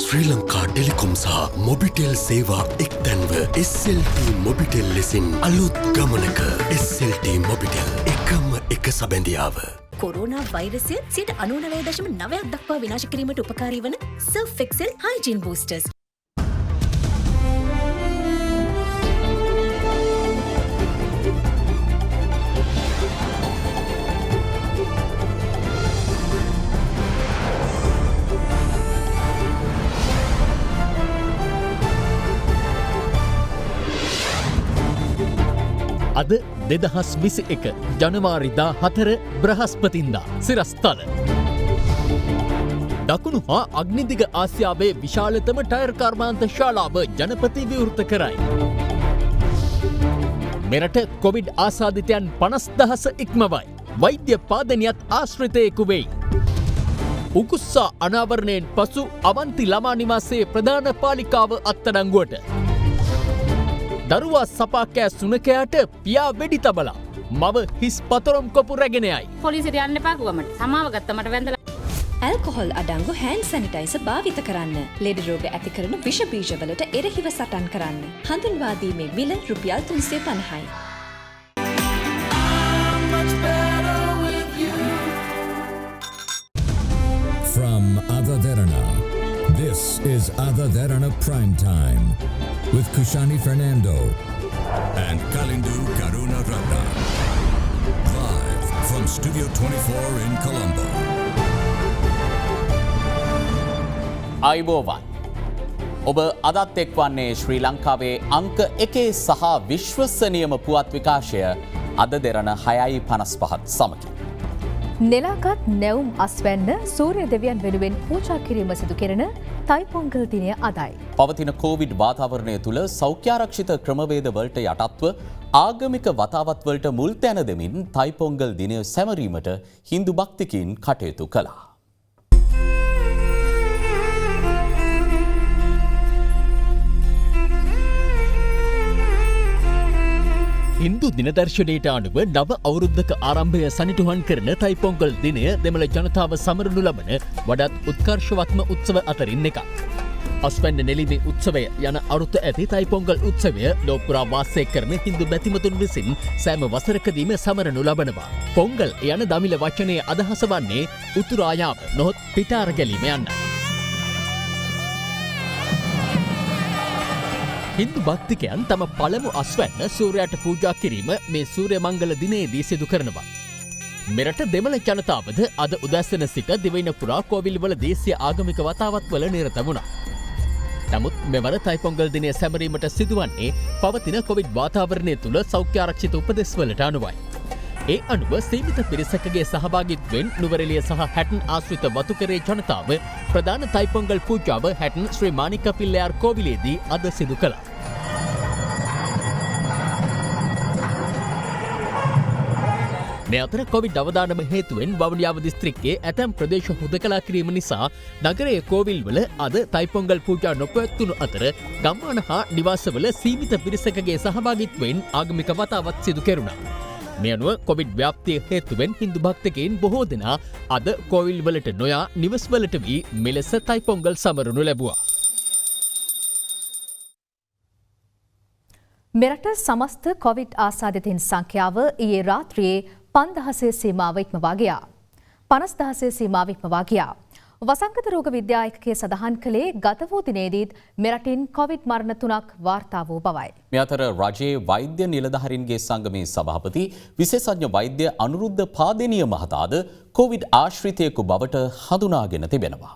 ශ්‍රී Lanka Telecom සහ මොබිටෙල් සේවා එක්තැන්ව SLT Mobitel ලෙසින් අලුත් ගමනක SLT මොබිටෙල් එකම එක සබැඳියාව. කොරෝනා වෛරසය 99.9% දක්වා විනාශ කිරීමට උපකාරී වන සර්ෆ් එක්සෙල් හයිජීන් බූස්ටර්ස්. අද 2021 ජනවාරි 14 බ්‍රහස්පතින්දා සිරස්තල. දකුණු හා අග්නිදිග ආසියාවේ විශාලතම ටයර් කර්මාන්ත ශාලාව ජනපති විවෘත කරයි. මෙරට කොවිඩ් ආසාදිතයන් 50,000 ඉක්මවයි. වෛද්‍ය පාදනියත් ආශ්‍රිතයෙකු වෙයි. උකුස්සා අනාවරණයෙන් පසු අවන්ති ළමා නිවාසයේ ප්‍රධාන පාලිකාව අත්අඩංගුවට. දරුවා සපාකෑ සුනකයාට පියා වෙඩි තබලා මව හිස් පතරම් කොපු රැගෙනයයි. පොලිසියට යන්න එපා ගුවමට. සමාව ගත්තමට වැඳලා. ඇල්කොහොල් අඩංගු හෑන්ඩ් සැනිටයිසර් භාවිත කරන්න. ලෙඩ රෝග ඇති කරන විෂ බීජවලට එරෙහිව සටන් කරන්න. හඳුන්වා දීමේ මිල රුපියල් 350යි. From Adaderana, this is Adaderana Prime Time with Kushani Fernando and Kalindu Karuna Ratna. Live from Studio 24 in Colombo. අයිබෝවන් ඔබ අදත් එක්වන්නේ ශ්‍රී ලංකාවේ අංක 1 සහ විශ්වසනීයම පුවත් විකාශය අද දෙරණ 6:55 සමගින්. නෙලාගත් නැවුම් අස්වැන්න සූර්ය දෙවියන් වෙනුවෙන් පූජා කිරීම සිදු කෙරෙන තයිපොංගල් දිනය අදයි. පවතින කෝවිඩ් වාතාවරණය තුළ සෞඛ්‍යාරක්ෂිත ක්‍රමවේදවලට යටත්ව ආගමික වතාවත්වලට මුල් තැන දෙමින් තයිපොංගල් දිනය සැමරීමට හින්දු භක්තිකයින් කටයුතු කළා. හින්දු දිනදර්ශනයට අනුව නව අවුරුද්දක ආරම්භය සනිටුහන් කරන තයිපොංගල් දිනය දෙමළ ජනතාව සමරනු ලබන වඩාත් උත්කර්ෂවත්ම උත්සව අතරින් එකක්. අස්වැන්න නෙලිමේ උත්සවය යන අරුත ඇති තයිපොංගල් උත්සවය ලෝකපුරා වාසය කරන හින්දු බැතිමතුන් විසින් සෑම වසරකදීම සමරනු ලබනවා. පොංගල් යන දමිළ වචනයේ අදහස වන්නේ උතුරායාම නොහොත් පිටාර ගැලීම යන්නයි. හින්දු භක්තිකයන් තම පළමු අස්වැන්න සූර්යයට පූජා කිරීම මේ සූර්ය මංගල දිනයේදී සිදු කරනවා. මෙරට දෙමළ ජනතාවද අද උදැසන සිට දිවයින පුරා කෝවිල්වල දේශීය ආගමික වතාවත්වල නිරත වුණා. නමුත් මෙවර තයිපොංගල් දිනය සැමරීමට සිදුවන්නේ පවතින කොවිඩ් වාතාවරණය තුළ සෞඛ්‍යාරක්ෂිත උපදෙස්වලට අනුවයි. ඒ අනුව සීමිත පිරිසකගේ සහභාගිත්වයෙන් නුවරඑළිය සහ හැටන් ආශ්‍රිත වතුකරේ ජනතාව ප්‍රධාන තයිපොංගල් පූජාව හැටන් ශ්‍රී මාණික පිල්ලයාර් කෝවිලේදී අද සිදු කළා. මේ අතර කොවිඩ් අවදානම හේතුවෙන් වවුනියාව දිස්ත්‍රික්කයේ ඇතැම් ප්‍රදේශ හුදකලා කිරීම නිසා නගරයේ කෝවිල්වල අද තයිපොංගල් පූජා නොපැවැත්වුණු අතර ගම්මාන හා නිවාසවල සීමිත පිරිසකගේ සහභාගිත්වයෙන් ආගමික වතාවත් සිදු කෙරුණා. මේ අනුව කොවිඩ් ව්‍යාප්තිය හේතුවෙන් හින්දු භක්තිකයින් බොහෝ දෙනා අද කෝවිල්වලට නොයා නිවස්වලට වී මෙලෙස තයිපොංගල් සමරනු ලැබුවා. මෙරට සමස්ත කොවිඩ් ආසාදිතයින් සංඛ්‍යාව ඊයේ රාත්‍රියේ 5,000 සීමාව ඉක්මවා ගියා. 50,000 සීමාව ඉක්මවා ගියා. වසංගත රෝග විද්‍යායකගේ සඳහන් කළේ ගත වූ දිනේදීත් මෙරටින් කොවිඩ් මරණ 3ක් වාර්තා වූ බවයි. මේ අතර රජයේ වෛද්‍ය නිලධාරීන්ගේ සංගමේ සභාපති විශේෂඥ වෛද්‍ය අනුරුද්ධ පාදෙනිය මහතාද කොවිඩ් ආශ්‍රිතයෙකු බවට හඳුනාගෙන තිබෙනවා.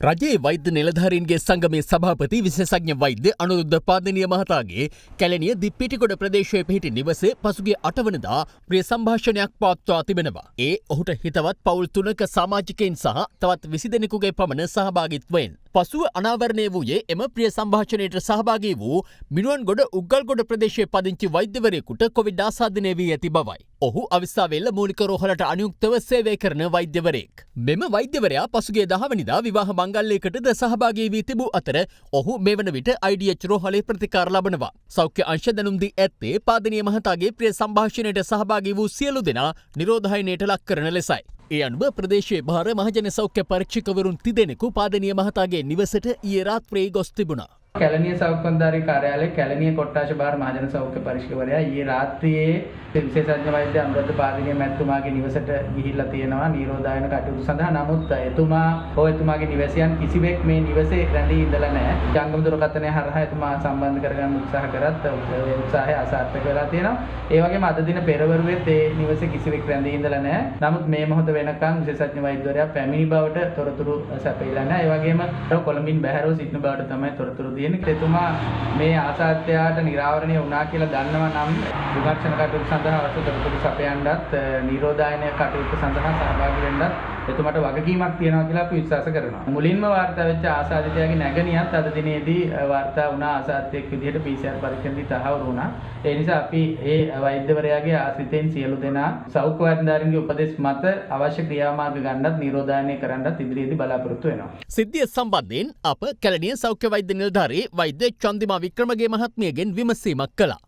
රජයේ වෛද්‍ය නිලධාරීන්ගේ සංගමේ සභාපති විශේෂඥ වෛද්‍ය අනුරුද්ධ පාදනීය මහතාගේ කැලණිය දිප්පිටිගොඩ ප්‍රදේශයේ පිහිටි නිවසේ පසුගිය 8 වනදා ප්‍රිය සංഭാෂණයක් පවත්වා තිබෙනවා. ඒ ඔහුට හිතවත් පවුල් 3ක සමාජිකයින් සහ තවත් 20 දෙනෙකුගේ පමණ සහභාගීත්වයෙන් පසුව අනාවරණය වූයේ එම ප්‍රිය සම්භාෂණයට සහභාගී වූ මිනුවන්ගොඩ උගල්ගොඩ ප්‍රදේශයේ පදිංචි වෛද්‍යවරයෙකුට කොවිඩ් ආසාදනය වී ඇති බවයි. ඔහු අවිස්සාවේල්ල මූලික රෝහලට අනුයුක්තව සේවය කරන වෛද්‍යවරයෙක්. මෙම වෛද්‍යවරයා පසුගිය 10 වෙනිදා විවාහ මංගල්‍යයකටද සහභාගී වී තිබූ අතර ඔහු මේ වන විට IDH රෝහලේ ප්‍රතිකාර ලබනවා. සෞඛ්‍ය අංශ දැනුම් දී ඇත්තේ පාදනීය මහතාගේ ප්‍රිය සම්භාෂණයට සහභාගී වූ සියලු දෙනා නිරෝධායනයට ලක් කරන ලෙසයි. ඒ අනුව ප්‍රදේශයේ භාර මහජන සෞඛ්‍ය පරීක්ෂකවරුන් තිදෙනෙකු පාදනීය මහතාගේ නිවසට ඊයේ රාත්‍රියේ ගොස් තිබුණා. කැලණිය සෞඛ්‍යකාරී කාර්යාලයේ කැලණිය කොට්ටාශ භාර මහජන සෞඛ්‍ය පරීක්ෂකවරයා ඊයේ රාත්‍රියේ විශේෂඥ වෛද්‍ය අනුරාධ පාදනීය මැතිතුමාගේ නිවසට ගිහිල්ලා තියෙනවා නිරෝධායන කටයුතු සඳහා. නමුත් එතුමාගේ නිවසයන් කිසිවෙක් මේ නිවසේ රැඳී ඉඳලා නැහැ. ජංගම දුරකථනය හරහා එතුමා සම්බන්ධ කරගන්න උත්සාහ කරත් උත්සාහය අසාර්ථක වෙලා තියෙනවා. ඒ වගේම අද දින පෙරවරුවේත් ඒ නිවසේ කිසිවෙක් රැඳී ඉඳලා නැහැ. නමුත් මේ මොහොත වෙනකන් විශේෂඥ වෛද්‍යවරයා පැමිණි බවට තොරතුරු සැපයලා නැහැ. ඒ වගේම කොළඹින් බැහැරව සිටින බවට තමයි තොරතුරු එතුමා මේ ආසාද්‍යයට නිරාවරණය වුණා කියලා දන්නවා නම් විමර්ශන කටයුතු සඳහා අවශ්‍ය තොරතුරු සපයන්නත් නිරෝධායන කටයුතු සඳහා සහභාගී වෙන්නත් එතුමාට වගකීමක් තියෙනවා කියලා අපි විශ්වාස කරනවා. මුලින්ම වාර්තා වෙච්ච ආසාදිතයාගේ නැගණියත් අද දිනේදී වාර්තා වුණා ආසාදිතයෙක් විදිහට PCR පරීක්ෂණදී තහවුරු වුණා. ඒ නිසා අපි ඒ වෛද්‍යවරයාගේ ආශ්‍රිතයින් සියලු දෙනා සෞඛ්‍ය වෛද්‍යවරුන්ගේ උපදෙස් මත අවශ්‍ය ක්‍රියාමාර්ග ගන්නත් නිරෝධායනය කරන්නත් ඉදිරියේදී බලාපොරොත්තු වෙනවා. සිද්ධිය සම්බන්ධයෙන් අප කැලණිය සෞඛ්‍ය වෛද්‍ය නිලධාරී වෛද්‍ය චන්දිමා වික්‍රමගේ මහත්මියගෙන් විමසීමක් කළා.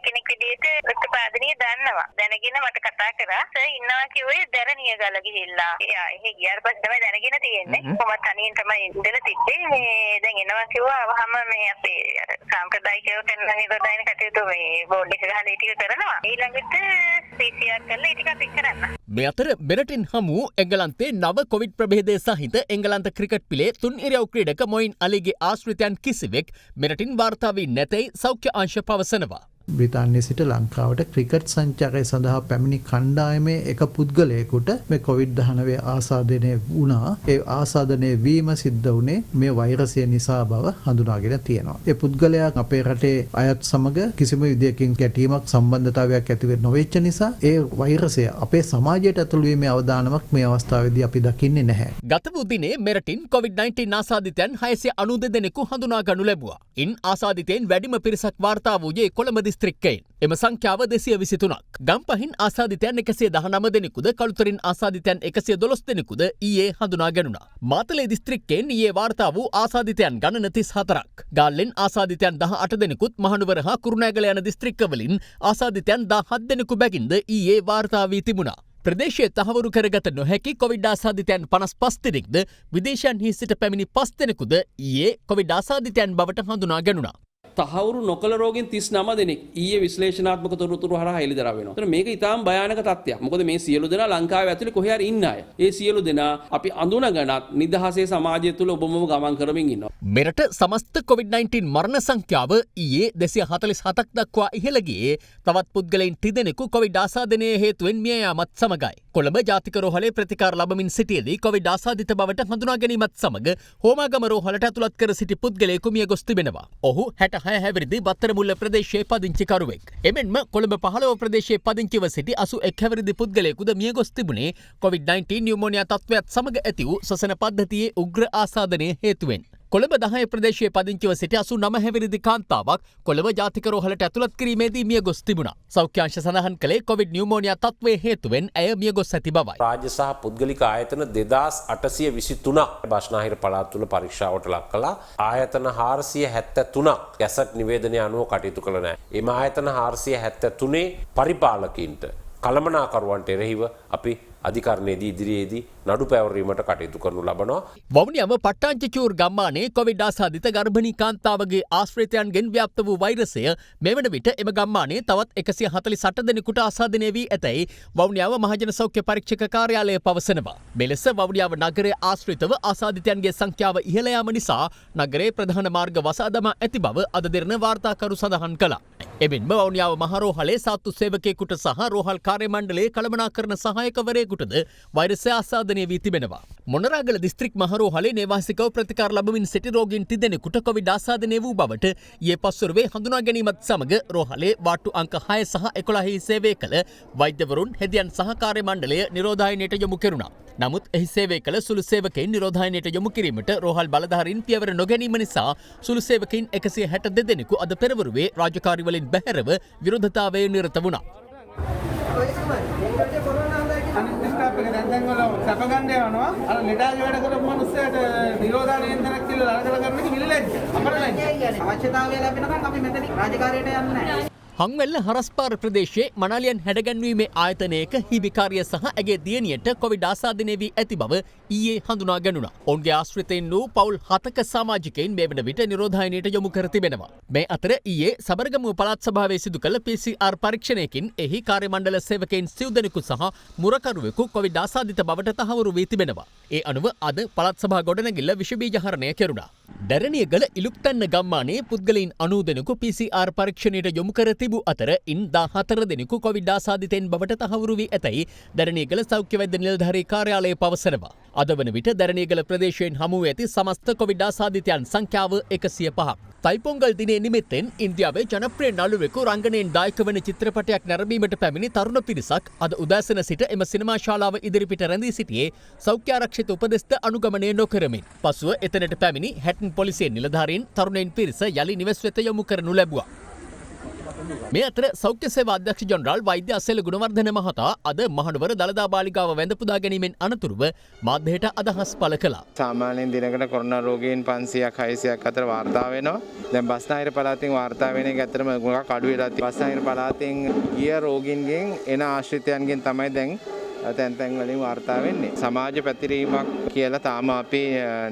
කෙනෙක් විදිහට ප්‍රතිපාදනීය දන්නවා. දැනගෙන මට කතා කරා. සර් ඉන්නවා කිව්වේ දැරණිය ගල ගිහිල්ලා. එහෙ ගියාට පස්සේ තමයි දැනගෙන තියෙන්නේ. කොහොමද තනියෙන් තමයි ඉඳලා තිබ්බේ. මේ දැන් එනවා කිව්වා වහම මේ අපේ සාම්ප්‍රදායිකව කරන නිරෝධායන කටයුතු මේ බෝඩ් එක ගහලා ඒ ටික කරනවා. ඊළඟට PCR කරලා ඒ ටික අපි කරන්න. මේ අතර මෙරටින් හමු එංගලන්තේ නව කොවිඩ් ප්‍රභේදය සහිත එංගලන්ත ක්‍රිකට් පිලේ තුන් ඉරියව් ක්‍රීඩක මොයින් අලිගේ ආශ්‍රිතයන් කිසිවෙක් මෙරටින් වාර්තා වී නැතැයි සෞඛ්‍ය අංශ පවසනවා. බ්‍රිතාන්‍යයේ සිට ලංකාවට ක්‍රිකට් සංචාරය සඳහා පැමිණි කණ්ඩායමේ එක පුද්ගලයෙකුට මේ COVID-19 ආසාදනය වුණා. ඒ ආසාදනය වීම සිද්ධ වුණේ මේ වෛරසය නිසා බව හඳුනාගෙන තියෙනවා. ඒ පුද්ගලයා අපේ රටේ අයත් සමග කිසිම විදියකින් ගැටීමක් සම්බන්ධතාවයක් ඇති වෙන්නේ නොවෙච්ච නිසා ඒ වෛරසය අපේ සමාජයට ඇතුළු වීමේ අවදානමක් මේ අවස්ථාවේදී අපි දකින්නේ නැහැ. ගත වූ දිනේ මෙරටින් COVID-19 ආසාදිතයන් 692 දෙනෙකු හඳුනා ගනු ලැබුවා. ඉන් ආසාදිතයින් වැඩිම පිරිසක් වාර්තා වූයේ කොළඹ දිස්ත්‍රික්කයෙන්. එම සංඛ්‍යාව 223ක්. ගම්පහින් ආසාදිතයන් 119 දෙනෙකුද කළුතරින් ආසාදිතයන් 112 දෙනෙකුද ඊයේ හඳුනා ගැනුණා. මාතලේ දිස්ත්‍රික්කයෙන් ඊයේ වාර්තා වූ ආසාදිතයන් ගණන 34ක්. ගාල්ලෙන් ආසාදිතයන් 18 දෙනෙකුත් මහනුවර හා කුරුණෑගල යන දිස්ත්‍රික්කවලින් ආසාදිතයන් 17 දෙනෙකු බැගින්ද ඊයේ වාර්තා වී තිබුණා. ප්‍රදේශයේ තහවුරු කරගත නොහැකි කොවිඩ් ආසාදිතයන් 55 දෙනෙක්ද විදේශයන්හි සිට පැමිණි 5 දෙනෙකුද ඊයේ කොවිඩ් ආසාදිතයන් බවට හඳුනා ගැනුණා. තහවුරු නොකළ රෝගීන් 39 දෙනෙක් ඊයේ විශ්ලේෂණාත්මක තොරතුරු හරහා හෙළිදරව් වෙනවා. ඒතර මේක ඊටාම් භයානක තත්ත්වයක්. මොකද මේ සියලු දෙනා ලංකාවේ ඇතුලේ කොහේ හරි ඉන්න අය. ඒ සියලු දෙනා අපි අඳුනගනත් නිදහසේ සමාජය තුල ඔබම ගමන් කරමින් ඉන්නවා. මෙරට සමස්ත COVID-19 මරණ සංඛ්‍යාව ඊයේ 247ක් දක්වා ඉහළ ගියේ තවත් පුද්ගලයන් 30 දෙනෙකු COVID ආසාදනයේ හේතුවෙන් මිය යාමත් සමගයි. කොළඹ ජාතික රෝහලේ ප්‍රතිකාර ලබමින් සිටියේදී COVID ආසාදිත බවට හඳුනා ගැනීමත් සමග හෝමාගම රෝහලට ඇතුළත් කර සිටි පුද්ගලයෙකු මිය ගොස් තිබෙනවා. ඔහු 66 හැවිරිදි බත්තරමුල්ල ප්‍රදේශයේ පදිංචිකරුවෙක්. එමෙන්ම කොළඹ 15 ප්‍රදේශයේ පදිංචිව සිටි 81 හැවිරිදි පුද්ගලයෙකුද මිය ගොස් තිබුණේ COVID-19 නියුමෝනියා තත්ත්වයක් සමග ඇති වූ ශ්වසන පද්ධතියේ උග්‍ර ආසාදනයේ හේතුවෙන්. කොළඹ 10 ප්‍රදේශයේ පදිංචිව සිටි 89 හැවිරිදි කාන්තාවක් කොළඹ ජාතික රෝහලට ඇතුළත් කිරීමේදී මිය ගොස් තිබුණා. සෞඛ්‍ය අංශ සඳහන් කළේ කොවිඩ් නියුමෝනියා තත්ත්වයේ හේතුවෙන් ඇය මිය ගොස් ඇති බවයි. රාජ්‍ය සහ පුද්ගලික ආයතන 2823ක් බස්නාහිර පළාත් තුළ පරීක්ෂාවට ලක් කළා. ආයතන 473ක් ගැසට් නිවේදනය අනුව කටයුතු කළ නැහැ. එම ආයතන 473 පරිපාලකින්ට කළමනාකරුවන්ට එරෙහිව අපි අධිකරණයේදී ඉදිරියේදී නඩු පැවරීමට කටයුතු කරනු ලබනවා. වවුනියම පට්ටාංචචූර් ගම්මානයේ කොවිඩ් ආසාදිත ගර්භණී කාන්තාවගේ ආශ්‍රිතයන්ගෙන් ව්‍යාප්ත වූ වෛරසය මෙවන විට එම ගම්මානයේ තවත් 148 දෙනෙකුට ආසාදනය වී ඇතැයි වවුනියාව මහජන සෞඛ්‍ය පරීක්ෂක කාර්යාලය පවසනවා. මෙලෙස වවුනියාව නගරයේ ආශ්‍රිතව ආසාදිතයන්ගේ සංඛ්‍යාව ඉහළ යාම නිසා නගරයේ ප්‍රධාන මාර්ග වසා දමා ඇති බව අද දින වාර්තාකරු සඳහන් කළා. එමෙන්ම වවුනියාව මහ රෝහලේ සාත්තු සේවකයෙකුට සහ රෝහල් කාර්ය මණ්ඩලයේ කළමනාකරණ සහායකවරයෙකුට දෙනෙකුටද වෛරසය ආසාදනය වී තිබෙනවා. මොනරාගල දිස්ත්‍රික් මහරෝහලේ නේවාසිකව ප්‍රතිකාර ලැබමින් සිටි රෝගීන් තිදෙනෙකුට කොවිඩ් ආසාදනය වූ බවට ඊයේ පස්වරුවේ හඳුනා ගැනීමත් සමග රෝහලේ වාට්ටු අංක 6 සහ 11 සේවය කළ වෛද්‍යවරුන් හෙදියන් සහකාර්ය මණ්ඩලය නිරෝධායනයට යොමු කෙරුණා. නමුත් එහි සේවය කළ සුළු සේවකයින් නිරෝධායනයට යොමු කිරීමට රෝහල් බලධාරීන් පියවර නොගැනීම නිසා සුළු සේවකයින් 162 දෙනෙකු අද පෙරවරුවේ රාජකාරිවලින් බැහැරව විරෝධතාවයේ නිරත වුණා. හංවැල්ල හරස්පාර ප්‍රදේශයේ මනාලියන් හැඩගැන්වීමේ ආයතනයක හිමිකාරිය සහ ඇගේ දියණියට කොවිඩ් ආසාදනය වී ඇති බව ඊයේ හඳුනා ගැනුණා. ඔවුන්ගේ ආශ්‍රිතයින් වූ පවුල් 7ක සමාජිකයින් මේ වන විට නිරෝධායනයට යොමු කර තිබෙනවා. මේ අතර ඊයේ සබරගමුව පළාත් සභාවේ සිදු කළ PCR පරීක්ෂණයකින් එහි කාර්ය මණ්ඩල සේවකයින් 9 දෙනෙකු සහ මුරකරුවෙකු කොවිඩ් ආසාදිත බවට තහවුරු වී තිබෙනවා. ඒ අනුව අද පළාත් සභා ගොඩනැගිල්ල විෂ බීජ හරණය කෙරුණා. දැරණියගල ඉලුක්තන්න ගම්මානයේ පුද්ගලයින් 90 දෙනෙකු PCR පරීක්ෂණයට යොමු කර තිබූ අතර ඉන් 14 දෙනෙකු කොවිඩ් ආසාදිතයින් බවට තහවුරු වී ඇතැයි දැරණියගල සෞඛ්‍ය වෛද්‍ය නිලධාරී කාර්යාලය පවසනවා. අද වන විට දැරණියගල ප්‍රදේශයෙන් හමු වී ඇති සමස්ත කොවිඩ් ආසාදිතයන් සංඛ්‍යාව 105ක්. තයිපොංගල් දිනේ නිමිත්තෙන් ඉන්දියාවේ ජනප්‍රිය නළුවෙකු රංගනයෙන් දායක වන චිත්‍රපටයක් නැරඹීමට පැමිණි තරුණ පිරිසක් අද උදෑසන සිට එම සිනමා ශාලාව ඉදිරිපිට රැඳී සිටියේ සෞඛ්‍ය ආරක්ෂිත උපදෙස්ද අනුගමනය නොකරමින්. පසුව එතනට පැමිණි හැටන් පොලිසිය නිලධාරීන් තරුණයින් පිරිස යලි නිවෙස් වෙත යොමු කරනු ලැබුවා. මේ අතර සෞඛ්‍ය සේවා අධ්‍යක්ෂ ජනරාල් වෛද්‍ය අසෙල ගුණවර්ධන මහතා අද මහනුවර දළදා බාලිකාව වැඳ පුදා ගැනීමෙන් අනතුරුව මාධ්‍යයට අදහස් පළ කළා. සාමාන්‍යයෙන් දිනකට කොරෝනා රෝගීන් 500ක් 600ක් අතර වාර්තා වෙනවා. දැන් බස්නාහිර පළාතෙන් වාර්තා වෙන එක ඇත්තටම මොකක් අඩු වෙලා තියෙනවා. බස්නාහිර පළාතෙන් ගිය රෝගීන්ගෙන් එන ආශ්‍රිතයන්ගෙන් තමයි දැන් තැන් වලින් වාර්තා වෙන්නේ. සමාජ පැතිරීමක් කියලා තාම අපි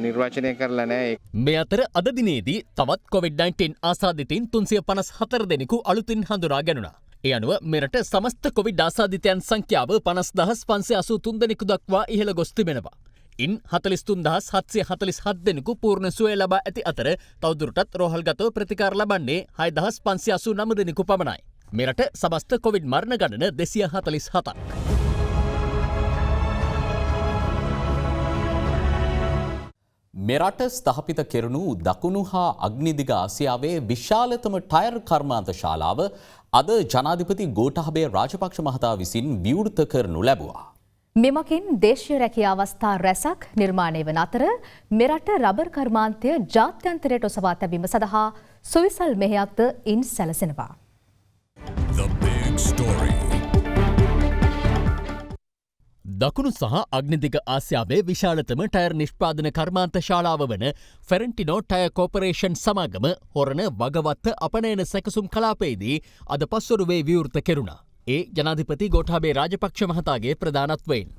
නිර්වචනය කරලා නැහැ. මේ අතර අද දිනේදී තවත් COVID-19 ආසාදිතයින් 354 දෙනෙකු අලුතින් හඳුනා ගැනුණා. ඒ අනුව මෙරට සමස්ත කොවිඩ් ආසාදිතයන් සංඛ්‍යාව 50583 දෙනෙකු දක්වා ඉහළ ගොස් තිබෙනවා. ඉන් 43747 දෙනෙකු පූර්ණ සුවය ලබා ඇති අතර තවදුරටත් රෝහල්ගතව ප්‍රතිකාර ලබන්නේ 6589 දෙනෙකු පමණයි. මෙරට සමස්ත කොවිඩ් මරණ ගණන 247ක්. මෙරට ස්ථාපිත කෙරුණු දකුණු හා අග්නිදිග ආසියාවේ විශාලතම ටයර් කර්මාන්ත ශාලාව අද ජනාධිපති ගෝඨාභය රාජපක්ෂ මහතා විසින් විවෘත කරනු ලැබුවා. මෙමකින් දේශීය රැකියා අවස්ථා රැසක් නිර්මාණය වන අතර මෙරට රබර් කර්මාන්තය ජාත්‍යන්තරයට ඔසවා තැබීම සඳහා සුවිසල් මෙහෙයක්ද ඉන් සැලසෙනවා. The big story. දකුණු සහ අග්නිදිග ආසියාවේ විශාලතම ටයර් නිෂ්පාදන කර්මාන්ත ශාලාව වන ෆෙරන්ටිනෝ ටයර් කෝපරේෂන් සමාගම හොරණ වගවත්ත අපනයන සැකසුම් කලාපයේදී අද පස්වරුවේ විවෘත කෙරුණා. ඒ ජනාධිපති ගෝඨාභය රාජපක්ෂ මහතාගේ ප්‍රධානත්වයෙන්.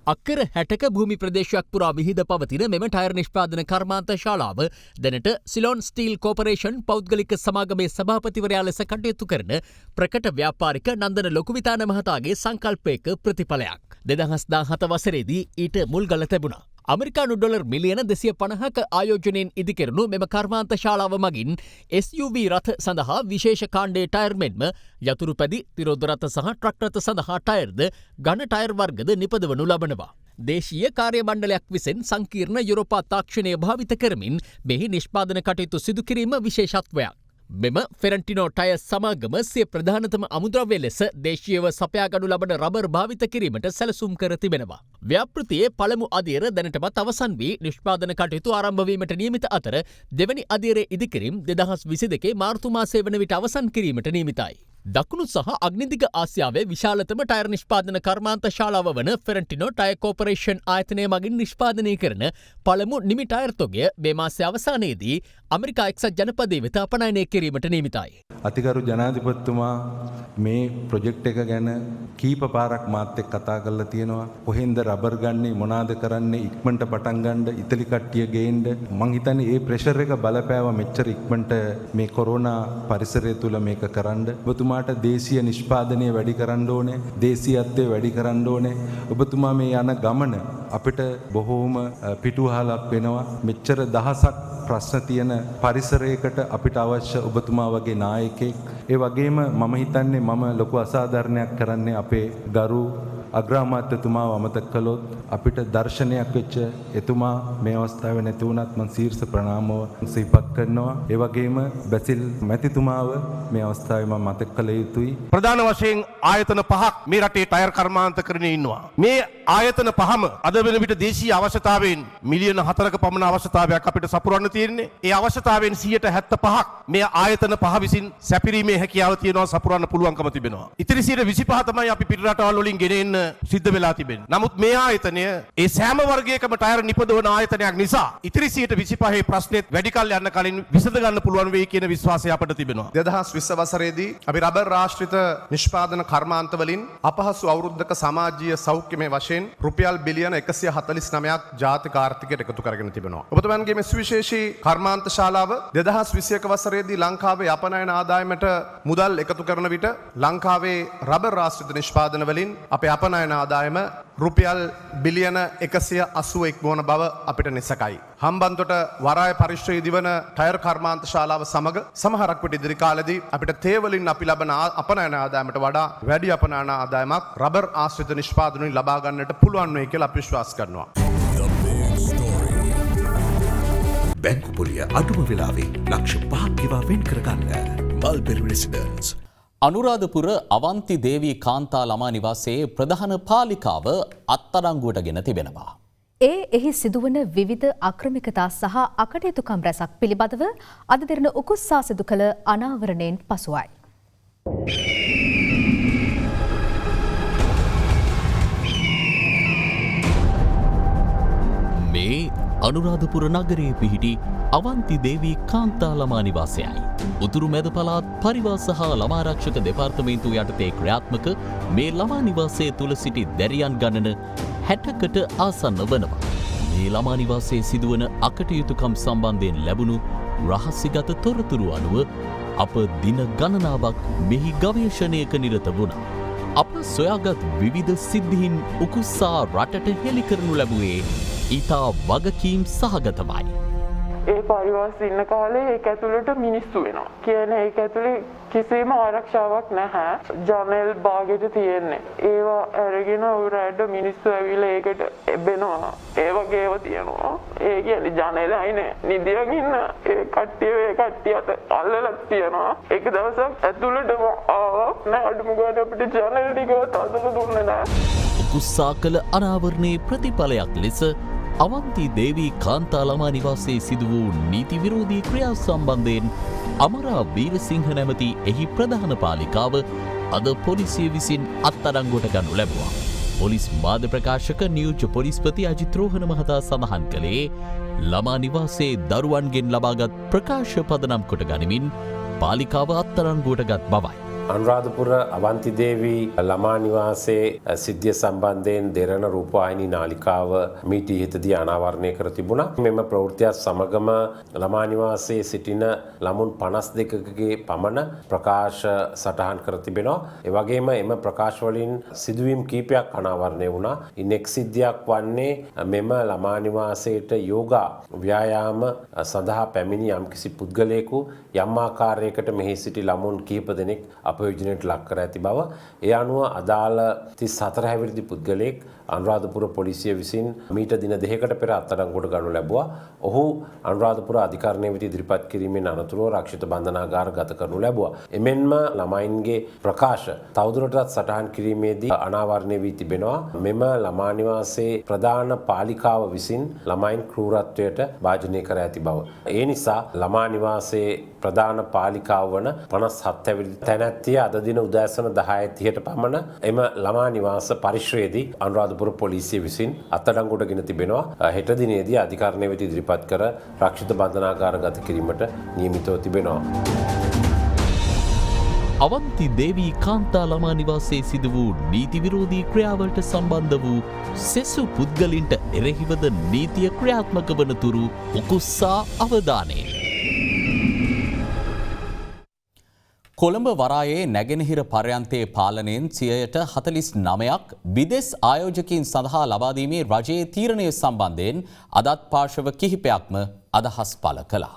අක්කර 60ක භූමි ප්‍රදේශයක් පුරා විහිද පවතින මෙම ටයර් නිෂ්පාදන කර්මාන්ත ශාලාව දැනට සිලෝන් ස්ටීල් කෝපරේෂන් පෞද්ගලික සමාගමේ සභාපතිවරයා ලෙස කටයුතු කරන ප්‍රකට ව්‍යාපාරික නන්දන ලොකුවිතාන මහතාගේ සංකල්පයක ප්‍රතිඵලයක්. 2017 වසරේදී ඊට මුල්ගල තිබුණා. අමරිකානු ඩොලර් මිලියන 250ක ආයෝජනයෙන් ඉදිකරනු මෙම කර්මාන්ත ශාලාව මගින් SUV රථ සඳහා විශේෂ කාණ්ඩේ ටයර් මෙන්ම යතුරු පැදි තිරෝධ රථ සහ ට්‍රක් රථ සඳහා ටයර්ද ඝන ටයර් වර්ගද නිපදවනු ලබනවා. දේශීය කාර්ය මණ්ඩලයක් විසින් සංකීර්ණ යුරෝපා තාක්ෂණය භාවිත කරමින් මෙහි නිෂ්පාදන කටයුතු සිදු කිරීම විශේෂත්වයක්. මෙම ෆෙරන්ටිනෝ ටයර් සමාගම සිය ප්‍රධානතම අමුද්‍රව්‍ය ලෙස දේශීයව සපයාගනු ලබන රබර් භාවිත කිරීමට සැලසුම් කර තිබෙනවා. ව්‍යාපෘතියේ පළමු අදියර දැනටමත් අවසන් වී නිෂ්පාදන කටයුතු ආරම්භ වීමට නියමිත අතර දෙවැනි අදියරේ ඉදිකිරීම 2022 මාර්තු මාසයේ වන විට අවසන් කිරීමට නියමිතයි. දකුණු සහ අග්නිදිග ආසියාවේ විශාලතම ටයර් නිෂ්පාදන කර්මාන්ත ශාලාව වන ෆෙරන්ටිනෝ ටයර් කෝපරේෂන් ආයතනය මගින් නිෂ්පාදනය කරන පළමු නිමි ටයර් තොගය මේ මාසයේ අවසානයේදී ඇමරිකා එක්සත් ජනපදයේ වෙත අපනයනය කිරීමට නියමිතයි. අතිගරු ජනාධිපතිතුමා මේ ප්‍රොජෙක්ට් එක ගැන කීප පාරක් මාත් එක්ක කතා කරලා තියෙනවා. කොහෙන්ද රබර් ගන්නේ, මොනවාද කරන්නේ, ඉක්මනට පටන් ගන්න, ඉතලි කට්ටිය ගේන්න. මං හිතන්නේ මේ ප්‍රෙෂර් එක බලපෑවා මෙච්චර ඉක්මනට මේ කොරෝනා පරිසරය තුල මේක කරන්න. ඔබතුමා ඔබතුමාට දේශීය නිෂ්පාදනය වැඩි කරන්න ඕනේ, දේශීයත්වය වැඩි කරන්න ඕනේ. ඔබතුමා මේ යන ගමන අපිට බොහෝම පිටුවහලක් වෙනවා. මෙච්චර දහසක් ප්‍රශ්න තියෙන පරිසරයකට අපිට අවශ්‍ය ඔබතුමා වගේ නායකයෙක්. ඒ වගේම මම හිතන්නේ මම ලොකු අසාධාරණයක් කරන්නේ අපේ ගරු අග්‍රාමාත්‍යතුමාව අමතක කළොත් අපිට දර්ශනයක් වෙච්ච එතුමා මේ අවස්ථාවේ නැති වුණත් මම ශීර්ෂ ප්‍රණාමව සිහිපත් කරනවා. ඒ වගේම බැසිල් මැතිතුමාව මේ අවස්ථාවේ මම මතක් කළ යුතුයි. ප්‍රධාන වශයෙන් ආයතන පහක් මේ රටේ ටයර් කර්මාන්තකරණයේ ඉන්නවා. මේ ආයතන පහම අද වෙන විට දේශීය අවශ්‍යතාවයෙන් මිලියන 4ක පමණ අවශ්‍යතාවයක් අපිට සපුරන්න තියෙන්නේ. ඒ අවශ්‍යතාවයෙන් 75ක් මේ ආයතන පහ විසින් සැපිරීමේ හැකියාව තියෙනවා, සපුරන්න පුළුවන්කම තිබෙනවා. ඉතිරි 25 තමයි අපි පිට රටවල් වලින් ගෙන එන්න සිද්ධ වෙලා තිබෙන්නේ. නමුත් මේ ආයතනය ඒ සෑම වර්ගයකම ටයර් නිපදවන ආයතනයක් නිසා ඉතිරි 25 ප්‍රශ්නෙත් වැඩි කල් යන්න කලින් විසඳ ගන්න පුළුවන් වෙයි කියන විශ්වාසය අපට තිබෙනවා. 2020 වසරේදී අපි රබර් ආශ්‍රිත නිෂ්පාදන කර්මාන්ත වලින් අපහසු අවුරුද්දක සමාජීය සෞඛ්‍යමය වශයෙන් රුපියල් බිලියන 149ක් ජාතික ආර්ථිකයට එකතු කරගෙන තිබෙනවා. ඔබතුමන්ගේ මේ සුවිශේෂී කර්මාන්ත ශාලාව 2021 වසරේදී ලංකාවේ අපනයන ආදායමට මුදල් එකතු කරන විට ලංකාවේ රබර් ආශ්‍රිත නිෂ්පාදන වලින් අපේ අපනයන ආදායම රුපියල් බිලියන 181 වන බව අපිට නිසකයි. හම්බන්තොට වරාය පරිශ්‍රයේ දිවන ටයර් කර්මාන්ත ශාලාව සමග සමහරක් විට ඉදිරි කාලෙදී අපිට තේ වලින් අපි ලබන අපනයන ආදායමට වඩා වැඩි අපනයන ආදායමක් රබර් ආශ්‍රිත නිෂ්පාදන වලින් ලබා ගන්නට පුළුවන් වෙයි කියලා අපි විශ්වාස කරනවා. බැංකු පොලිය අඩුම වෙලාවේ ලක්ෂ 5ක් ගෙවා වෙන් කරගන්න. Mulberry Residence. අනුරාධපුර අවන්ති දේවී කාන්තා ළමා නිවාසයේ ප්‍රධාන පාලිකාව අත්අඩංගුවට ගෙන තිබෙනවා. එහි සිදුවන විවිධ අක්‍රමිකතා සහ අකටයුතුකම් රැසක් පිළිබඳව අද දෙරණ උකුස්සා සිදු කළ අනාවරණයෙන් පසුවයි. මේ අනුරාධපුර නගරයේ පිහිටි අවන්ති දේවී කාන්තා ළමා නිවාසයයි. උතුරු මැද පළාත් පරිවාස හා ළමාරක්ෂක දෙපාර්තමේන්තුව යටතේ ක්‍රියාත්මක මේ ළමා නිවාසය තුළ සිටි දැරියන් ගණන 60කට ආසන්න වනවා. මේ ළමා නිවාසයේ සිදුවන අකටයුතුකම් සම්බන්ධයෙන් ලැබුණු රහස්‍යගත තොරතුරු අනුව අප දින ගණනාවක් මෙහි ගවේෂණයක නිරත වුණා. අප සොයාගත් විවිධ සිද්ධීන් උකුස්සා රටට හෙළි කරනු ලැබුවේ ඊතා වගකීම් සහගතමයි. ඒ පරිවාස ඉන්න කාලේ ඒක ඇතුළට මිනිස්සු වෙනවා. කියන්නේ ඒක ඇතුලේ කිසිම ආරක්ෂාවක් නැහැ. ජනෙල් බාගෙට තියෙන්නේ. ඒවා අරගෙන උරාට මිනිස්සු ඇවිල්ලා ඒකට එබෙනවා. ඒ වගේ ඒවා තියෙනවා. ඒ කියන්නේ ජනෙලයි නේ. නිදියන් ඉන්න ඒ කට්ටිය අත අල්ලලා තියෙනවා. එක දවසක් ඇතුළටම ආවා. නෑ අඩුම ගානේ අපිට ජනෙල් ටිකවත් අදලා දුන්නේ නෑ. උකුස්සා කළ අනාවරණයේ ප්‍රතිඵලයක් ලෙස අවන්ති දේවී කාන්තා ළමා නිවාසයේ සිදු වූ නීති විරෝධී ක්‍රියා සම්බන්ධයෙන් අමරා වීරසිංහ නැමැති එහි ප්‍රධාන පාලිකාව අද පොලිසිය විසින් අත්අඩංගුවට ගනු ලැබුවා. පොලිස් මාධ්‍ය ප්‍රකාශක නියෝජ්‍ය පොලිස්පති අජිත් රෝහණ මහතා සඳහන් කළේ ළමා නිවාසයේ දරුවන්ගෙන් ලබාගත් ප්‍රකාශ පදනම් කොට ගනිමින් පාලිකාව අත්අඩංගුවට ගත් බවයි. අනුරාධපුර අවන්ති දේවී ළමා නිවාසයේ සිද්ධිය සම්බන්ධයෙන් දෙරණ රූපවාහිනී නාලිකාව මීට ඉහතදී අනාවරණය කර තිබුණා. මෙම ප්‍රවෘත්තියත් සමගම ළමා නිවාසයේ සිටින ළමුන් 52කගේ පමණ ප්‍රකාශ සටහන් කර තිබෙනවා. ඒ වගේම එම ප්‍රකාශ වලින් සිදුවීම් කීපයක් අනාවරණය වුණා. ඉන් එක් සිද්ධියක් වන්නේ මෙම ළමා නිවාසයට යෝගා ව්‍යායාම සඳහා පැමිණි යම්කිසි පුද්ගලයෙකු යම් ආකාරයකට මෙහි සිටි ළමුන් කිහිප දෙනෙක් අපයෝජනයට ලක් කර ඇති බව. ඒ අනුව අදාළ 34 හැවිරිදි පුද්ගලයෙක් අනුරාධපුර පොලිසිය විසින් මීට දින 2කට පෙර අත්අඩංගුවට ගනු ලැබුවා. ඔහු අනුරාධපුර අධිකරණය වෙත ඉදිරිපත් කිරීමෙන් අනතුරුව රක්ෂිත බන්ධනාගාර ගත කරනු ලැබුවා. එමෙන්ම ළමයින්ගේ ප්‍රකාශ තවදුරටත් සටහන් කිරීමේදී අනාවරණය වී තිබෙනවා. මෙම ළමා නිවාසයේ ප්‍රධාන පාලිකාව විසින් ළමයින් ක්‍රූරත්වයට භාජනය කර ඇති බව. ඒ නිසා ළමා නිවාසයේ ප්‍රධාන පාලිකාව වන 57 හැවිරිදි තැනැත්තිය අද දින උදෑසන 10:30ට පමණ එම ළමා නිවාස පරිශ්‍රයේදී අනුරාධපුර පොලිසිය විසින් අත්අඩංගුවට ගෙන තිබෙනවා. හෙට දිනේදී අධිකරණය වෙත ඉදිරිපත් කර රක්ෂිත බන්ධනාගාර ගත කිරීමට නියමිතව තිබෙනවා. අවන්ති දේවී කාන්තා ළමා නිවාසයේ සිදු වූ නීති විරෝධී ක්‍රියාවලට සම්බන්ධ වූ සෙසු පුද්ගලින්ට එරෙහිවද නීතිය ක්‍රියාත්මක වන තුරු උකුස්සා අවධානය. කොළඹ වරායේ නැගෙනහිර පර්යන්තයේ පාලනයෙන් 49%ක් විදෙස් ආයෝජකයින් සඳහා ලබා දීමේ රජයේ තීරණය සම්බන්ධයෙන් අදත් පාර්ශව කිහිපයක්ම අදහස් පළ කළා.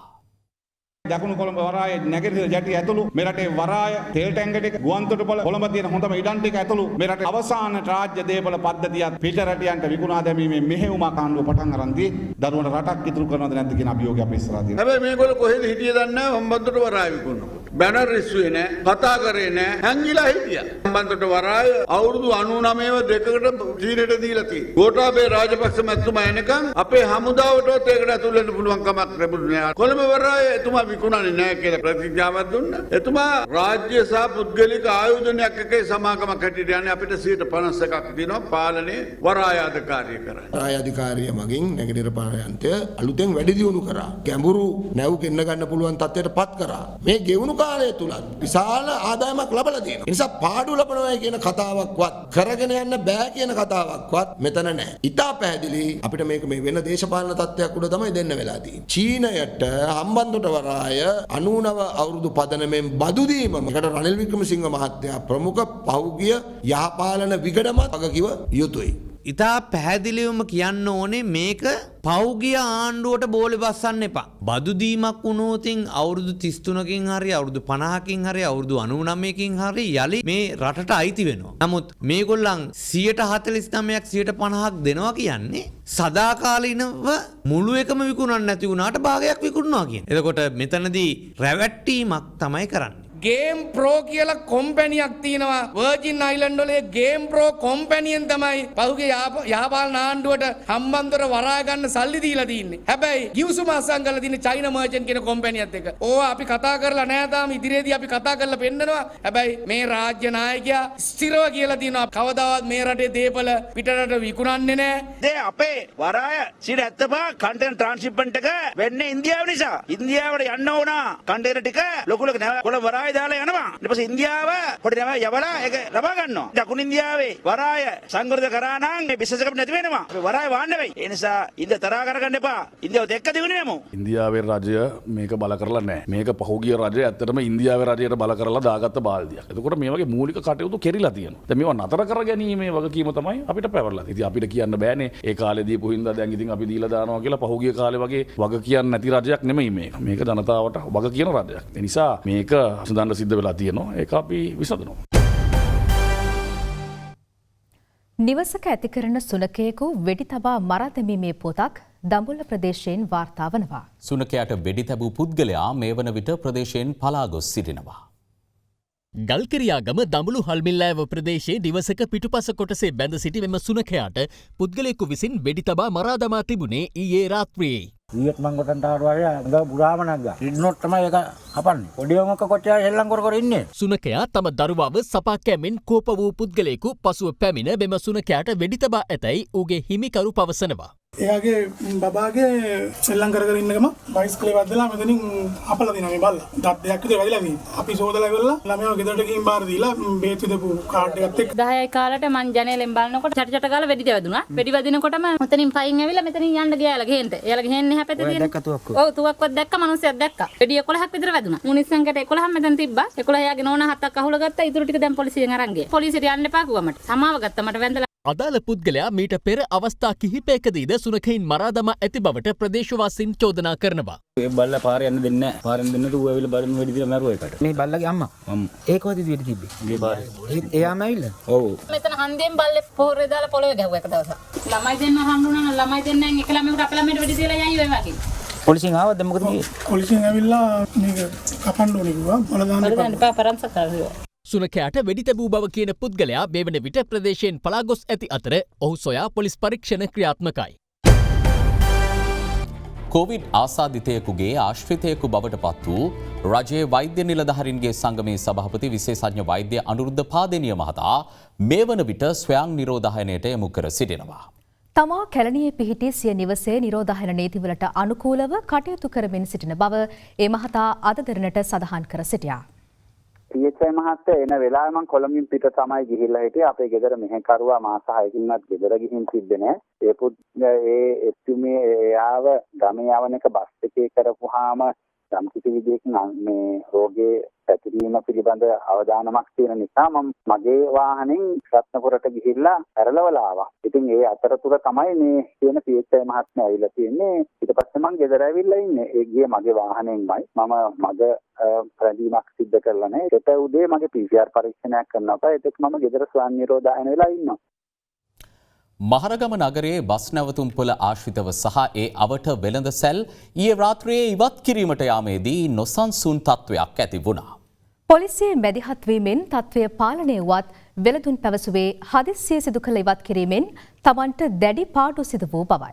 දකුණු කොළඹ වරායේ නැගෙනහිර ජැටි ඇතුළු මේ රටේ වරාය තෙල් ටැංක ටික ගුවන්තොටුපළ කොළඹ තියෙන හොඳම ඉඩම් ටික ඇතුළු මේ රටේ අවසාන රාජ්‍ය දේපල පද්ධතියත් පිට රටියන්ට විකුණා දැමීමේ මෙහෙයුමක් ආණ්ඩුව පටන් අරන් දී දරුවන්ට රටක් ඉතුරු කරනවද නැද්ද කියන අභියෝගය අපි ඉස්සරහා තියෙනවා. හැබැයි මේගොල්ලෝ කොහෙද හිටියේ දන්නේ නැහැ හම්බන්තොට වරාය විකුණනකොට. බැනර් ඉස්සුවේ නැහැ, කතා කරේ නැහැ, හැංගිලා හිටියා. හම්බන්තොට වරාය අවුරුදු 99 දෙකකට චීනට දීලා තියෙනවා. ගෝඨාභය රාජපක්ෂ මැතිතුමා එනකන් අපේ හමුදාවටවත් ඒකට ඇතුල් වෙන්න පුළුවන් කමක් ලැබුණේ නැහැ. කොළඹ වරාය එතුමා විකුණන්නේ නැහැ කියලා ප්‍රතිඥාවක් දුන්නා. එතුමා රාජ්‍ය සහ පුද්ගලික ආයෝජනයක් එකේ සමාගමක් හැටියට යන්නේ අපිට 51%ක් දෙනවා පාලනයේ වරාය අධිකාරිය කරන්නේ. වරාය අධිකාරිය මගින් නැගෙනහිර පර්යන්තය අලුතෙන් වැඩි දියුණු කරා. ගැඹුරු නැව් ගෙන්න ගන්න පුළුවන් තත්ත්වයට පත් කරා. මේ ගෙවුණු කාලය තුලත් විශාල ආදායමක් ලබලා තියෙනවා. ඒ නිසා පාඩු ලබනවා කියන කතාවක්වත් කරගෙන යන්න බෑ කියන කතාවක්වත් මෙතන නැහැ. ඉතා පැහැදිලි අපිට මේක මේ වෙන දේශපාලන තත්ත්වයක් උඩ තමයි දෙන්න වෙලා තියෙන්නේ. චීනයට හම්බන්තොට වරාය 99 අවුරුදු පදනමෙන් බදු දීම එකට රනිල් වික්‍රමසිංහ මහත්තයා ප්‍රමුඛ පෞද්ගලික යහපාලන විගඩමත් වගකිව යුතුයි. ඉතා පැහැදිලිවම කියන්න ඕනේ මේක පෞගිය ආණ්ඩුවට බෝලෙ බස්සන්න එපා. බදු දීමක් වුණොතින් අවුරුදු 33කින් හරි අවුරුදු 50කින් හරි අවුරුදු 99කින් හරි යලි මේ රටට අයිති වෙනවා. නමුත් මේගොල්ලන් 149ක් 150ක් දෙනවා කියන්නේ සදාකාලිනව මුළු එකම විකුණන්න නැති වුණාට භාගයක් විකුණනවා කියන. එතකොට මෙතනදී රැවැට්ටීමක් තමයි කරන්නේ. ගේම් ප්‍රෝ කියලා කොම්පැනියක් තියෙනවා වර්ජින් අයිලන්ඩ් වල ගේම් ප්‍රෝ කොම්පැනියෙන් තමයි පහුගිය යහපාලන ආණ්ඩුවට හම්බන්තොට වරාය ගන්න සල්ලි දීලා තින්නේ. හැබැයි ගිවිසුම අසං කරලා තින්නේ චයිනා මර්චන්ට් කියන කොම්පැනියත් එක්ක. ඕවා අපි කතා කරලා නැහැ තාම ඉදිරියේදී අපි කතා කරලා පෙන්නනවා. හැබැයි මේ රාජ්‍ය නායකයා ස්ථිරව කියලා තියෙනවා කවදාවත් මේ රටේ දේපල පිටරට විකුණන්නේ නැහැ. අපේ වරාය 75 කන්ටේනර් ට්‍රාන්ස්ෂිප්මන්ට් එක වෙන්නේ ඉන්දියාව නිසා. ඉන්දියාවට යන්න ඕන කන්ටේනර් ටික ලොකු ලොකු කොළඹ වරාය දාලා යනවා. ඊට පස්සේ ඉන්දියාව පොඩි නම යවලා ඒක ලබා ගන්නවා. දකුණු ඉන්දියාවේ වරාය සංවර්ධ කරා නම් මේ බිස්නස් එකක් නැති වෙනවා. අපි වරාය වහන්න වෙයි. ඒ නිසා ඉන්දියාව තරහ කරගන්න එපා. ඉන්දියාවත් එක්ක දිනුනෙමු. ඉන්දියාවේ රජය මේක බල කරලා නැහැ. මේක පහුගිය රජය ඇත්තටම ඉන්දියාවේ රජයට බල කරලා දාගත්ත බාල්දියක්. එතකොට මේ වගේ මූලික කටයුතු කෙරිලා තියෙනවා. දැන් මේවා නතර කරගැනීමේ වගකීම තමයි අපිට පැවරලා. ඉතින් අපිට කියන්න බෑනේ ඒ කාලේ දීපු හින්දා දැන් ඉතින් අපි දීලා දානවා කියලා පහුගිය කාලේ වගේ වග කියන්න නැති රජයක් නෙමෙයි මේක. මේක ජනතාවට වග කියන රජයක්. ඒ නිසා මේක සුදන්න සිද්ධ වෙලා තියෙනවා. ඒක අපි විසඳනවා. නිවසක ඇති කරන සුනකයෙකු වෙඩි තබා මරා දැමීමේ පොතක් දඹුල්ල ප්‍රදේශයෙන් වාර්තා වනවා. සුනකයාට වෙඩි තැබූ පුද්ගලයා මේ වන විට ප්‍රදේශයෙන් පලා ගොස් සිටිනවා. ගල්කිරියාගම දඹුළු හල්මිල්ලෑව ප්‍රදේශයේ නිවසක පිටුපස කොටසේ බැඳ සිටි මෙම සුනකයාට පුද්ගලයෙකු විසින් වෙඩි තබා මරා දමා තිබුණේ ඊයේ රාත්‍රියේ. ඊයේත් මං ගොඩට ආවරය අඟ පුරාම නැග්ගා. ඉන්නොත් තමයි ඒක හපන්නේ. පොඩියමක කොච්චර හෙල්ලම් කර කර ඉන්නේ. සුනකයා තම දරුවාව සපා කැමෙන් කෝප වූ පුද්ගලයෙකු පසුව පැමිණ මෙම සුනකයාට වෙඩි තබා ඇතැයි ඌගේ හිමිකරු පවසනවා. එයාගේ බබාගේ සෙල්ලම් කර කර ඉන්නකම බයිස්කලේ වද්දලා මෙතනින් අපල දිනා මේ බල්ලා. දත් දෙකක් විතර වැදිලා තියෙනවා. අපි සෝදලා ඉවරලා ළමයාව ගෙදරට ගිහින් බාර දීලා බේත් විදපු කාඩ් එකත් එක්ක 10යි කාලට මං ජනේලෙන් බලනකොට චට චට ගාලා වෙඩි දෙවදුනා. වෙඩි වදිනකොටම මෙතනින් පයින් ඇවිල්ලා මෙතනින් යන්න ගියාලා ගෙහෙන්න. එයාලා ගෙහෙන්නේ හැපෙතේ තියෙන. ඔව් තුවක්වත් දැක්ක මනුස්සයෙක් දැක්කා. වෙඩි 11ක් විතර වැදුනා. මුනිස්සන්කට 11ක් මෙතන තිබ්බා. 11 යාගේ නෝනා 7ක් අහුල ගත්තා. ඊටු ටික දැන් පොලිසියෙන් අරන් ගියා. පොලිසියට යන්න එපා කිව්වා මට. සමාව ගත්තා මට වැඳලා. අදාළ පුද්ගලයා මීට පෙර අවස්ථා කිහිපයකදීද සුනකයින් මරා දමා ඇති බවට ප්‍රදේශවාසීන් චෝදනා කරනවා. ඒ බල්ලා පාරේ යන්න දෙන්නේ නැහැ. පාරෙන් දෙන්නට ඌ ඇවිල්ලා බලමු වෙඩි දිලා මැරුවා ඒකට. මේ බල්ලාගේ අම්මා. ඒක වදිද වෙඩි තිබ්බේ. මේ පාරේ. එයාම ඇවිල්ලා. ඔව්. මෙතන හන්දියෙන් බල්ලේ පොහොරේ දාලා පොළවේ ගැහුවා එක දවසක්. ළමයි දෙන්න හම්බුණා නම් ළමයි දෙන්නෙන් එක ළමයෙකුට අපේ ළමයට වෙඩි තියලා යයි ඔය වගේ. පොලිසියෙන් ආවද මොකද මේ? පොලිසියෙන් ඇවිල්ලා මේක කපන්න ඕනේ කිව්වා. බලදාන්න එපා පරන්සක් කරලා. සුනකයාට වෙඩි තැබූ බව කියන පුද්ගලයා මේ වන විට ප්‍රදේශයෙන් පලා ගොස් ඇති අතර ඔහු සොයා පොලිස් පරීක්ෂණ ක්‍රියාත්මකයි. කොවිඩ් ආසාදිතයෙකුගේ ආශ්‍රිතයෙකු බවට පත් වූ රජයේ වෛද්‍ය නිලධාරීන්ගේ සංගමේ සභාපති විශේෂඥ වෛද්‍ය අනුරුද්ධ පාදේනිය මහතා මේ වන විට ස්වයං නිරෝධායනයට යොමු කර සිටිනවා. තමා කැලණියේ පිහිටි සිය නිවසේ නිරෝධායන නීතිවලට අනුකූලව කටයුතු කරමින් සිටින බව ඒ මහතා අද දරනට සඳහන් කර සිටියා. PHI මහත්තයා එන වෙලාවෙ මම කොළඹින් පිට තමයි ගිහිල්ලා හිටියේ. අපේ ගෙදර මෙහෙකරුවා මාස 6කින්වත් ගෙදර ගිහින් තිබ්බේ නෑ. ඒ එතුමේ එයාව ගමේ යවන එක බස් එකේ කරපුවාම යම් කිසි විදිහකින් මේ රෝගයේ පැතිරීම පිළිබඳ අවධානමක් තියෙන නිසා මම මගේ වාහනෙන් රත්නපුරට ගිහිල්ලා ඇරලවලා ආවා. ඉතින් ඒ අතරතුර තමයි මේ කියන PSI මහත්මයා ඇවිල්ලා තියෙන්නේ. ඊට පස්සේ මම ගෙදර ඇවිල්ලා ඉන්නේ. ඒ ගියේ මගේ වාහනයෙන්මයි. මම මග ප්‍රදීමක් සිද්ධ කරලා නැහැ. ඒට උදේ මගේ PCR පරීක්ෂණයක් කරනවා. ඒකත් මම ගෙදර ස්වයං නිරෝධායන වෙලා ඉන්නවා. මහරගම නගරයේ බස් නැවතුම්පොළ ආශ්‍රිතව සහ ඒ අවට වෙළඳ සැල් ඊයේ රාත්‍රියේ ඉවත් කිරීමට යාමේදී නොසන්සුන් තත්ත්වයක් ඇති වුණා. පොලිසියේ මැදිහත් වීමෙන් තත්ත්වය පාලනය වුවත් වෙළඳුන් පැවසුවේ හදිස්සියේ සිදු කළ ඉවත් කිරීමෙන් තමන්ට දැඩි පාඩු සිදු වූ බවයි.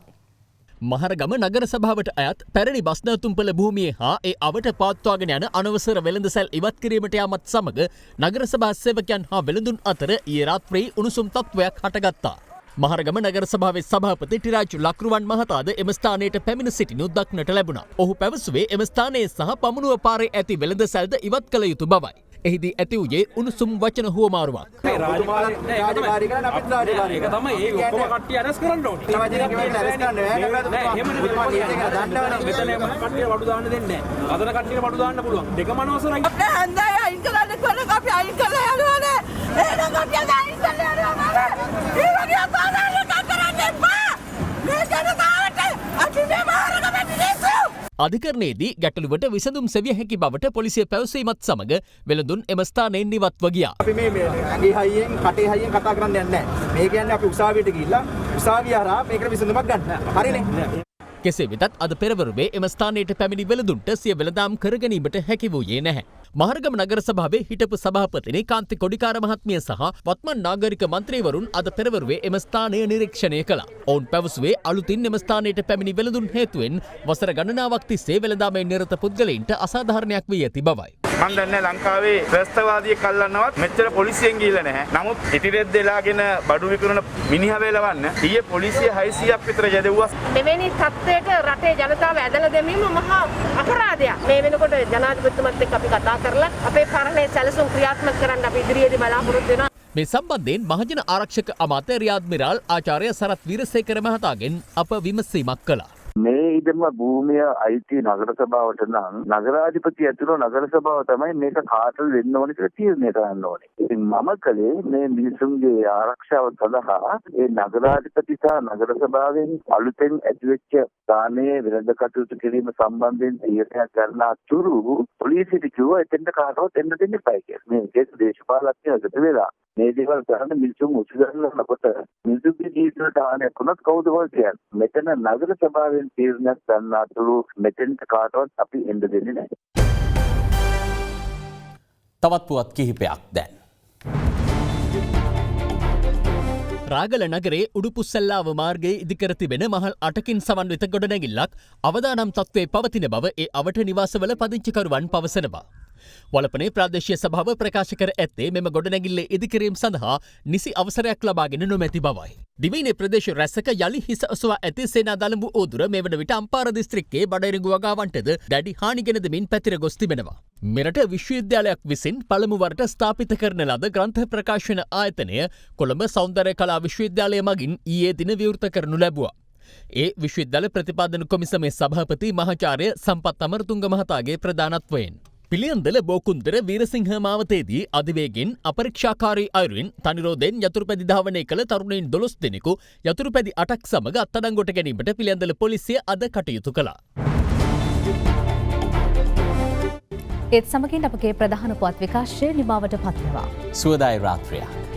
මහරගම නගර සභාවට අයත් පැරණි බස් නැවතුම්පොළ භූමියේ හා ඒ අවට පවත්වාගෙන යන අනවසර වෙළඳ සැල් ඉවත් කිරීමට යාමත් සමග නගර සභා සේවකයන් හා වෙළඳුන් අතර ඊයේ රාත්‍රියේ උණුසුම් තත්ත්වයක් හටගත්තා. මහරගම නගර සභාවේ සභාපති ටිරාජ් ලක්රුවන් මහතාද එම ස්ථානයට පැමිණ සිටිනු දක්නට ලැබුණා. ඔහු පැවසුවේ එම ස්ථානයේ සහ පමුණුව පාරේ ඇති වෙළඳ සැල්ද ඉවත් කළ යුතු බවයි. එහිදී ඇති වූයේ උණුසුම් වචන හුවමාරුවක්. අධිකරණයේදී ගැටලුවට විසඳුම් සෙවිය හැකි බවට පොලිසිය පැවසීමත් සමග වෙළඳුන් එම ස්ථානයෙන් ඉවත්ව ගියා. අපි මේ ඇඟේ හයියෙන් කටේ හයියෙන් කතා කරන්න යන්නේ නැහැ. මේ කියන්නේ අපි උසාවියට ගිහිල්ලා උසාවිය හරහා මේකට විසඳුමක් ගන්න. හරිනේ. කෙසේ වෙතත් අද පෙරවරුවේ එම ස්ථානයට පැමිණි වෙළඳුන්ට සිය වෙළඳාම් කර ගැනීමට හැකි වූයේ නැහැ. මහරගම නගර සභාවේ හිටපු සභාපතිනි කාන්ති කොඩිකාර මහත්මිය සහ වත්මන් නාගරික මන්ත්‍රීවරුන් අද පෙරවරුවේ එම ස්ථානය නිරීක්ෂණය කළා. ඔවුන් පැවසුවේ අලුතින් එම ස්ථානයට පැමිණි වෙළඳුන් හේතුවෙන් වසර ගණනාවක් තිස්සේ වෙළඳාමේ නිරත පුද්ගලයින්ට අසාධාරණයක් වී ඇති බවයි. මම දන්නේ ලංකාවේ ශ්‍රේෂ්ඨවාදියෙක් අල්ලන්නවත් මෙච්චර පොලිසියෙන් ගිහිල්ලා නැහැ. නමුත් ඉතිරෙද්ද එලාගෙන බඩු විකුණන මිනිහා වේලවන්න ඊයේ පොලිසිය 600ක් විතර යදෙව්වා. මෙවැනි තත්ත්වයක රටේ ජනතාව ඇදලා දැමීම මහා අපරාධයක්. මේ වෙනකොට ජනාධිපතිතුමත් එක්ක අපි කතා කරලා අපේ පරණේ සැලසුම් ක්‍රියාත්මක කරන්න අපි ඉදිරියේදී බලාපොරොත්තු වෙනවා. මේ සම්බන්ධයෙන් මහජන ආරක්ෂක අමාත්‍ය රියාඩ්මිරාල් ආචාර්ය සරත් වීරසේකර මහතාගෙන් අප විමසීමක් කළා. මේ ඉදම භූමිය අයිති නගර සභාවට නම් නගරාධිපති ඇතුළු නගර සභාව තමයි මේක කාටද දෙන්න ඕනේ කියලා තීරණය කරන්න ඕනේ. ඉතින් මම කලේ මේ මිනිසුන්ගේ ආරක්ෂාව සඳහා ඒ නගරාධිපති සහ නගර සභාවෙන් අලුතෙන් ඇතිවෙච්ච ස්ථානයේ වෙළඳ කටයුතු කිරීම සම්බන්ධයෙන් තීරණයක් ගන්න අතුරු පොලිසියට කිව්වා එතෙන්ට කාටවත් එන්න දෙන්න එපා කියලා. මේ ඒක දේශපාලනඥයෝ එකතු වෙලා මේ දේවල් කරන්න මිනිසුන් උත්සාහනකොට මිනිසුන්ගේ ජීවිතයට හානියක් වුණොත් කවුද හොයන්නේ? මෙතන නගර සභාවේ තීරණයක් ගන්න අතුරු මෙතෙන්ට කාටවත් අපි එන්න දෙන්නේ නැහැ. තවත් පුවත් කිහිපයක් දැන්. රාගල නගරේ උඩුපුස්සල්ලාව මාර්ගයේ ඉදිකර තිබෙන මහල් 8කින් සමන්විත ගොඩනැගිල්ලක් අවදානම් තත්ත්වයේ පවතින බව ඒ අවට නිවාසවල පදිංචිකරුවන් පවසනවා. වලපනේ ප්‍රාදේශීය සභාව ප්‍රකාශ කර ඇත්තේ මෙම ගොඩනැගිල්ලේ ඉදිකිරීම සඳහා නිසි අවසරයක් ලබාගෙන නොමැති බවයි. දිවයිනේ ප්‍රදේශ රැසක යලි හිස ඔසවා ඇති සේනා දළඹු ඕදුර මේ වන විට අම්පාර දිස්ත්‍රික්කයේ බඩයිරඟු වගාවන්ටද දැඩි හානිගෙන දෙමින් පැතිර ගොස් තිබෙනවා. මෙරට විශ්වවිද්‍යාලයක් විසින් පළමු වරට ස්ථාපිත කරන ලද ග්‍රන්ථ ප්‍රකාශන ආයතනය කොළඹ සෞන්දර්ය කලා විශ්වවිද්‍යාලය මගින් ඊයේ දින විවෘත කරනු ලැබුවා. ඒ විශ්වවිද්‍යාල ප්‍රතිපාදන කොමිසමේ සභාපති මහාචාර්ය සම්පත් අමරතුංග මහතාගේ ප්‍රධානත්වයෙන් පිළියන්දල බෝකුන්දර වීරසිංහ මාවතේදී අධිවේගෙන් අපරීක්ෂාකාරී අයුරින් තනිරෝධයෙන් යතුරුපැදි ධාවනය කළ තරුණයින් 12 දෙනෙකු යතුරුපැදි 8ක් සමග අත්අඩංගුවට ගැනීමට පිළියන්දල පොලිසිය අද කටයුතු කළා. ඒත් සමගින් අපගේ ප්‍රධාන පුවත් විකාශය නිමාවට පත්වනවා. සුවදායි රාත්‍රියක්.